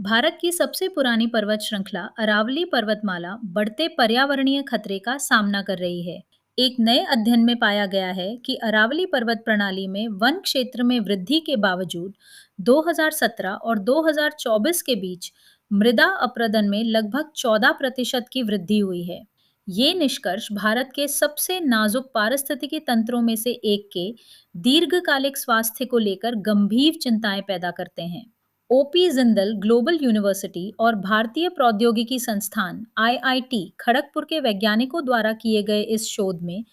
भारत की सबसे पुरानी पर्वत श्रृंखला अरावली पर्वतमाला बढ़ते पर्यावरणीय खतरे का सामना कर रही है। एक नए अध्ययन में पाया गया है कि अरावली पर्वत प्रणाली में वन क्षेत्र में वृद्धि के बावजूद 2017 और 2024 के बीच मृदा अपरदन में लगभग 14% की वृद्धि हुई है। ये निष्कर्ष भारत के सबसे नाजुक पारिस्थितिकी तंत्रों में से एक के दीर्घकालिक स्वास्थ्य को लेकर गंभीर चिंताएं पैदा करते हैं। ओपी जिंदल ग्लोबल यूनिवर्सिटी और भारतीय प्रौद्योगिकी संस्थान आईआईटी खड़गपुर के वैज्ञानिकों द्वारा किए गए इस शोध में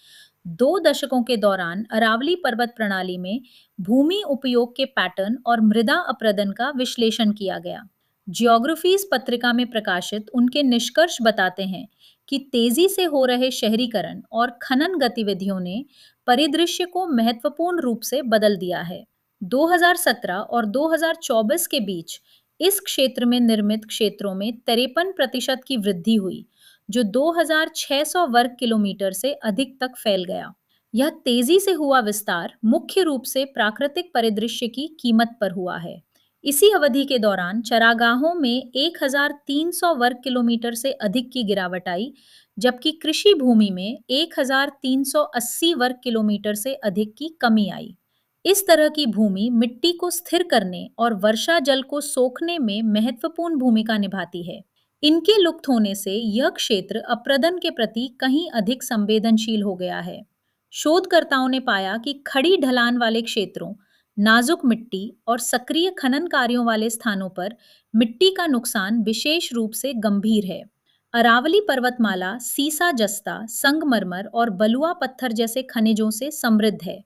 2 दशकों के दौरान अरावली पर्वत प्रणाली में भूमि उपयोग के पैटर्न और मृदा अपरदन का विश्लेषण किया गया। जियोग्राफीज पत्रिका में प्रकाशित उनके निष्कर्ष बताते हैं कि तेजी से हो रहे शहरीकरण और खनन गतिविधियों ने परिदृश्य को महत्वपूर्ण रूप से बदल दिया है। 2017 और 2024 के बीच इस क्षेत्र में निर्मित क्षेत्रों में 53% की वृद्धि हुई, जो 2600 वर्ग किलोमीटर से अधिक तक फैल गया। यह तेजी से हुआ विस्तार मुख्य रूप से प्राकृतिक परिदृश्य की कीमत पर हुआ है। इसी अवधि के दौरान चरागाहों में 1300 वर्ग किलोमीटर से अधिक की गिरावट आई, जबकि कृषि भूमि में 1380 वर्ग किलोमीटर से अधिक की कमी आई। इस तरह की भूमि मिट्टी को स्थिर करने और वर्षा जल को सोखने में महत्वपूर्ण भूमिका निभाती है। इनके लुप्त होने से यह क्षेत्र अप्रदन के प्रति कहीं अधिक संवेदनशील हो गया है। शोधकर्ताओं ने पाया कि खड़ी ढलान वाले क्षेत्रों, नाजुक मिट्टी और सक्रिय खनन कार्यों वाले स्थानों पर मिट्टी का नुकसान विशेष रूप से गंभीर है। अरावली पर्वतमाला सीसा जस्ता, संगमरमर और बलुआ पत्थर जैसे खनिजों से समृद्ध है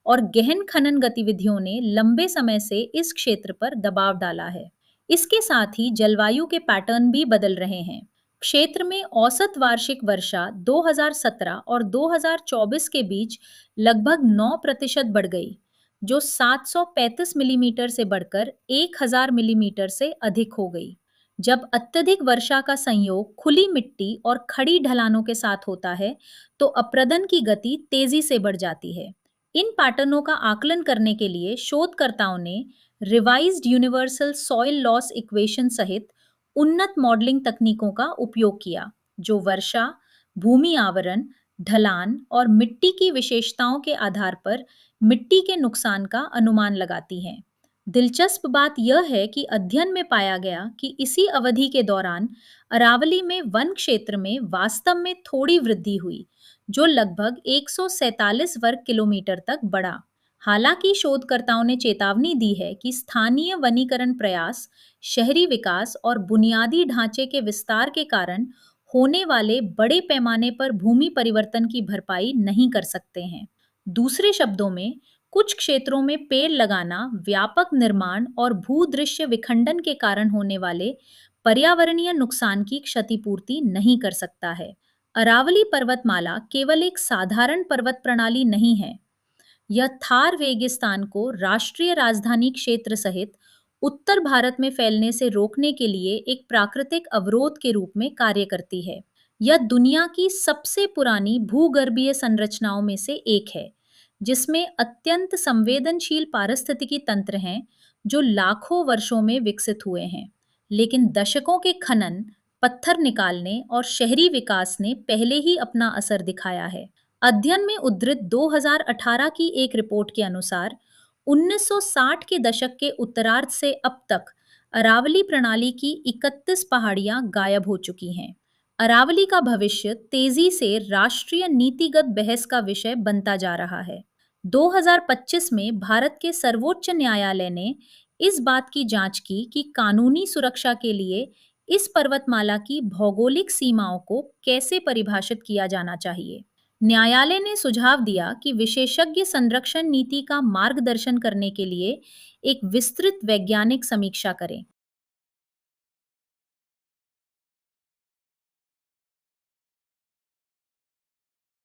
और गहन खनन गतिविधियों ने लंबे समय से इस क्षेत्र पर दबाव डाला है। इसके साथ ही जलवायु के पैटर्न भी बदल रहे हैं। क्षेत्र में औसत वार्षिक वर्षा 2017 और 2024 के बीच लगभग 9% बढ़ गई, जो 735 मिलीमीटर से बढ़कर 1000 मिलीमीटर से अधिक हो गई। जब अत्यधिक वर्षा का संयोग खुली मिट्टी और खड़ी ढलानों के साथ होता है, तो अप्रदन की गति तेजी से बढ़ जाती है। इन पैटर्नों का आकलन करने के लिए शोधकर्ताओं ने revised universal soil loss equation सहित उन्नत मॉडलिंग तकनीकों का उपयोग किया, जो वर्षा, भूमि आवरण, ढलान और मिट्टी की विशेषताओं के आधार पर मिट्टी के नुकसान का अनुमान लगाती हैं। दिलचस्प बात यह है कि अध्ययन में पाया गया कि इसी अवधि के दौरान अरावली में वन क्षेत्र में वास्तव में थोड़ी वृद्धि हुई, जो लगभग 147 वर्ग किलोमीटर तक बढ़ा। हालांकि शोधकर्ताओं ने चेतावनी दी है कि स्थानीय वनीकरण प्रयास, शहरी विकास और बुनियादी ढांचे के विस्तार के कारण होने वाले बड़े पैमाने पर भूमि परिवर्तन की भरपाई नहीं कर सकते हैं। दूसरे शब्दों में, कुछ क्षेत्रों में पेड़ लगाना व्यापक निर्माण और भूदृश्य विखंडन के कारण होने वाले पर्यावरणीय नुकसान की क्षतिपूर्ति नहीं कर सकता है। अरावली पर्वतमाला केवल एक साधारण पर्वत प्रणाली नहीं है। यह थार रेगिस्तान को राष्ट्रीय राजधानी क्षेत्र सहित उत्तर भारत में फैलने से रोकने के लिए एक प्राकृतिक अवरोध के रूप में कार्य करती है। यह दुनिया की सबसे पुरानी भूगर्भीय संरचनाओं में से एक है, जिसमें अत्यंत संवेदनशील पारिस्थितिकी तंत्र हैं जो लाखों वर्षों में विकसित हुए हैं। लेकिन दशकों के खनन, पत्थर निकालने और शहरी विकास ने पहले ही अपना असर दिखाया है। अध्ययन में उद्धृत 2018 की एक रिपोर्ट के अनुसार 1960 के दशक के उत्तरार्ध से अब तक अरावली प्रणाली की 31 पहाड़ियां गायब हो चुकी हैं। अरावली का भविष्य तेजी से राष्ट्रीय नीतिगत बहस का विषय बनता जा रहा है। 2025 में भारत के सर्वोच्च न्यायालय ने इस बात की जांच की कि कानूनी सुरक्षा के लिए इस पर्वतमाला की भौगोलिक सीमाओं को कैसे परिभाषित किया जाना चाहिए। न्यायालय ने सुझाव दिया कि विशेषज्ञ संरक्षण नीति का मार्गदर्शन करने के लिए एक विस्तृत वैज्ञानिक समीक्षा करें,